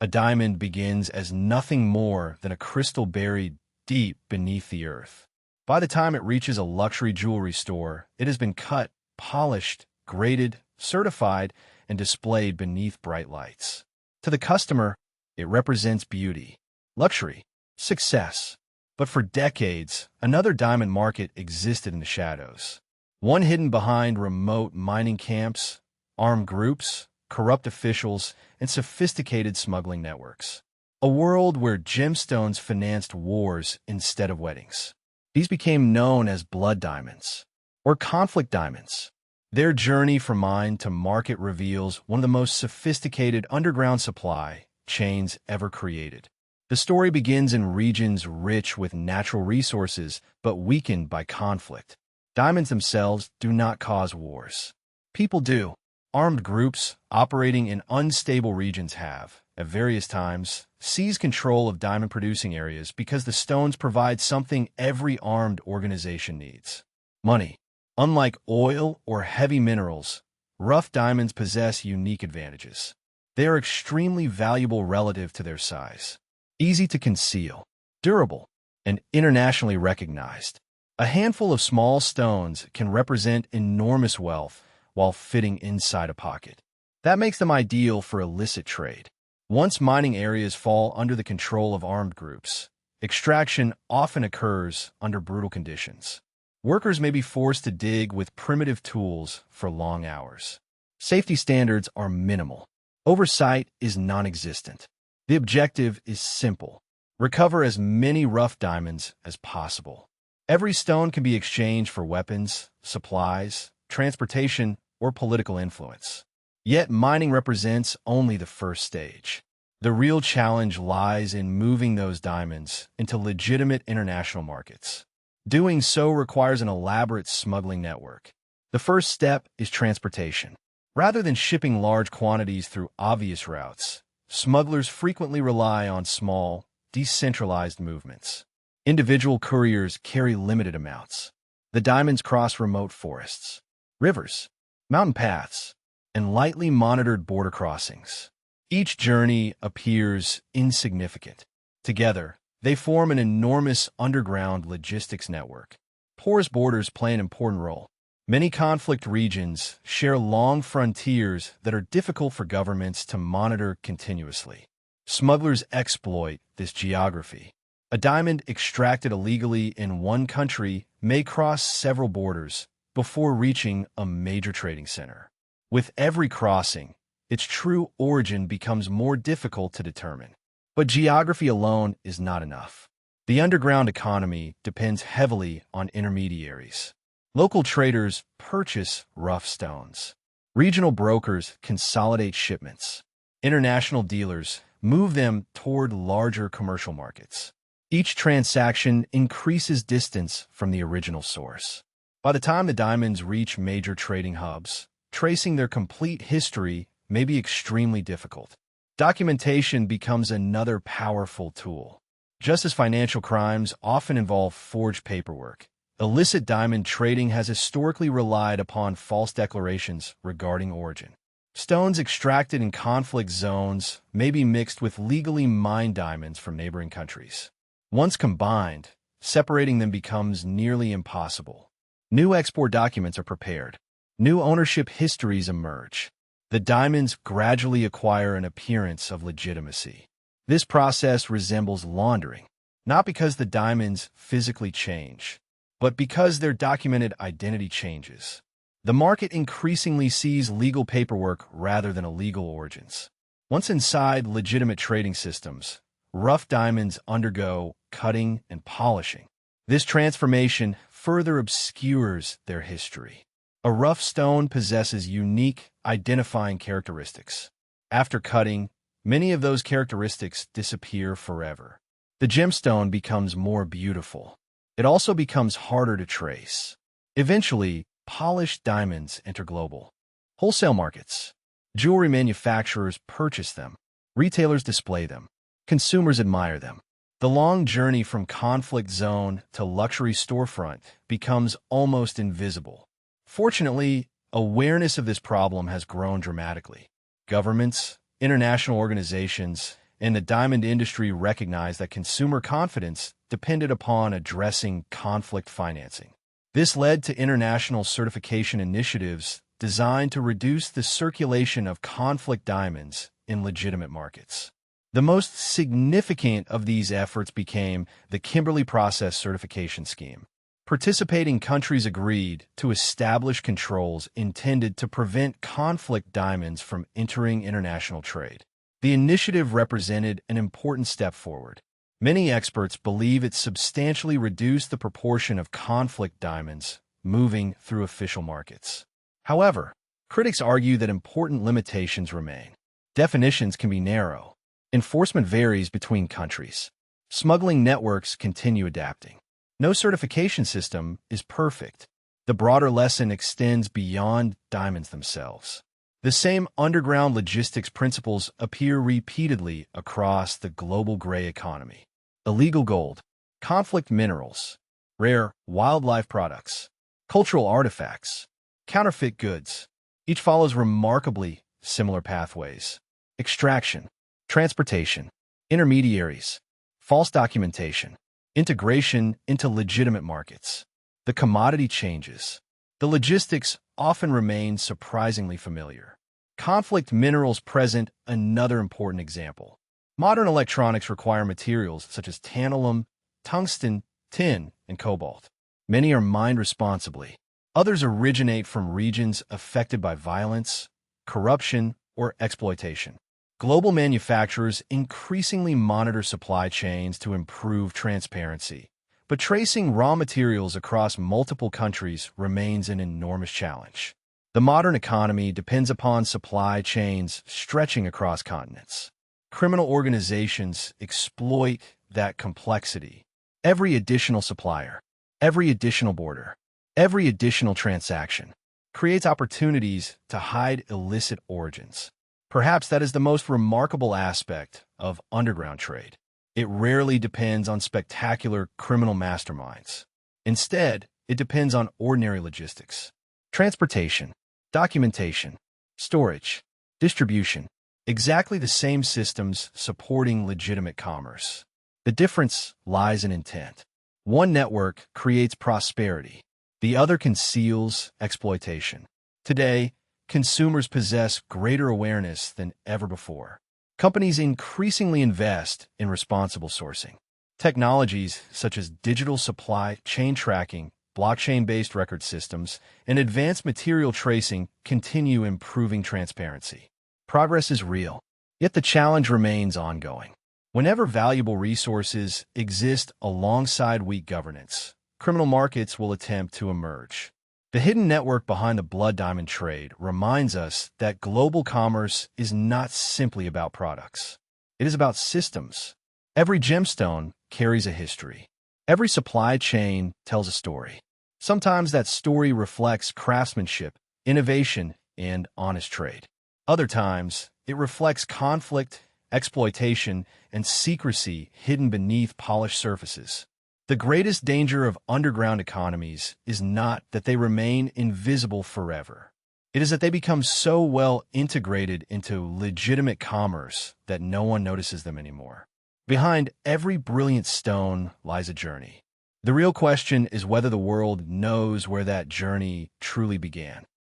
A diamond begins as nothing more than a crystal buried deep beneath the earth. By the time it reaches a luxury jewelry store, it has been cut, polished, graded, certified, and displayed beneath bright lights. To the customer, it represents beauty, luxury, success. But for decades, another diamond market existed in the shadows. One hidden behind remote mining camps, armed groups, corrupt officials, and sophisticated smuggling networks. A world where gemstones financed wars instead of weddings. These became known as blood diamonds, or conflict diamonds. Their journey from mine to market reveals one of the most sophisticated underground supply chains ever created. The story begins in regions rich with natural resources but weakened by conflict. Diamonds themselves do not cause wars. People do. Armed groups operating in unstable regions have, at various times, seized control of diamond-producing areas because the stones provide something every armed organization needs: money. Unlike oil or heavy minerals, rough diamonds possess unique advantages. They are extremely valuable relative to their size, easy to conceal, durable, and internationally recognized. A handful of small stones can represent enormous wealth while fitting inside a pocket. That makes them ideal for illicit trade. Once mining areas fall under the control of armed groups, extraction often occurs under brutal conditions. Workers may be forced to dig with primitive tools for long hours. Safety standards are minimal. Oversight is non-existent. The objective is simple: recover as many rough diamonds as possible. Every stone can be exchanged for weapons, supplies, transportation, or political influence. Yet mining represents only the first stage. The real challenge lies in moving those diamonds into legitimate international markets. Doing so requires an elaborate smuggling network. The first step is transportation. Rather than shipping large quantities through obvious routes, smugglers frequently rely on small, decentralized movements. Individual couriers carry limited amounts. The diamonds cross remote forests, rivers, mountain paths, and lightly monitored border crossings. Each journey appears insignificant. Together, they form an enormous underground logistics network. Porous borders play an important role. Many conflict regions share long frontiers that are difficult for governments to monitor continuously. Smugglers exploit this geography. A diamond extracted illegally in one country may cross several borders before reaching a major trading center. With every crossing, its true origin becomes more difficult to determine. But geography alone is not enough. The underground economy depends heavily on intermediaries. Local traders purchase rough stones. Regional brokers consolidate shipments. International dealers move them toward larger commercial markets. Each transaction increases distance from the original source. By the time the diamonds reach major trading hubs, tracing their complete history may be extremely difficult. Documentation becomes another powerful tool. Just as financial crimes often involve forged paperwork, illicit diamond trading has historically relied upon false declarations regarding origin. Stones extracted in conflict zones may be mixed with legally mined diamonds from neighboring countries. Once combined, separating them becomes nearly impossible. New export documents are prepared. New ownership histories emerge. The diamonds gradually acquire an appearance of legitimacy. This process resembles laundering, not because the diamonds physically change, but because their documented identity changes. The market increasingly sees legal paperwork rather than illegal origins. Once inside legitimate trading systems, rough diamonds undergo cutting and polishing. This transformation further obscures their history. A rough stone possesses unique, identifying characteristics. After cutting, many of those characteristics disappear forever. The gemstone becomes more beautiful. It also becomes harder to trace. Eventually, polished diamonds enter global wholesale markets. Jewelry manufacturers purchase them. Retailers display them. Consumers admire them. The long journey from conflict zone to luxury storefront becomes almost invisible. Fortunately, awareness of this problem has grown dramatically. Governments, international organizations, and the diamond industry recognized that consumer confidence depended upon addressing conflict financing. This led to international certification initiatives designed to reduce the circulation of conflict diamonds in legitimate markets. The most significant of these efforts became the Kimberley Process Certification Scheme. Participating countries agreed to establish controls intended to prevent conflict diamonds from entering international trade. The initiative represented an important step forward. Many experts believe it substantially reduced the proportion of conflict diamonds moving through official markets. However, critics argue that important limitations remain. Definitions can be narrow. Enforcement varies between countries. Smuggling networks continue adapting. No certification system is perfect. The broader lesson extends beyond diamonds themselves. The same underground logistics principles appear repeatedly across the global gray economy. Illegal gold, conflict minerals, rare wildlife products, cultural artifacts, counterfeit goods. Each follows remarkably similar pathways. Extraction, transportation, intermediaries, false documentation, integration into legitimate markets. The commodity changes. The logistics often remain surprisingly familiar. Conflict minerals present another important example. Modern electronics require materials such as tantalum, tungsten, tin, and cobalt. Many are mined responsibly. Others originate from regions affected by violence, corruption, or exploitation. Global manufacturers increasingly monitor supply chains to improve transparency, but tracing raw materials across multiple countries remains an enormous challenge. The modern economy depends upon supply chains stretching across continents. Criminal organizations exploit that complexity. Every additional supplier, every additional border, every additional transaction creates opportunities to hide illicit origins. Perhaps that is the most remarkable aspect of underground trade. It rarely depends on spectacular criminal masterminds. Instead, it depends on ordinary logistics. Transportation, documentation, storage, distribution. Exactly the same systems supporting legitimate commerce. The difference lies in intent. One network creates prosperity. The other conceals exploitation. Today, consumers possess greater awareness than ever before. Companies increasingly invest in responsible sourcing. Technologies such as digital supply chain tracking, blockchain-based record systems, and advanced material tracing continue improving transparency. Progress is real, yet the challenge remains ongoing. Whenever valuable resources exist alongside weak governance, criminal markets will attempt to emerge. The hidden network behind the blood diamond trade reminds us that global commerce is not simply about products. It is about systems. Every gemstone carries a history. Every supply chain tells a story. Sometimes that story reflects craftsmanship, innovation, and honest trade. Other times, it reflects conflict, exploitation, and secrecy hidden beneath polished surfaces. The greatest danger of underground economies is not that they remain invisible forever. It is that they become so well integrated into legitimate commerce that no one notices them anymore. Behind every brilliant stone lies a journey. The real question is whether the world knows where that journey truly began.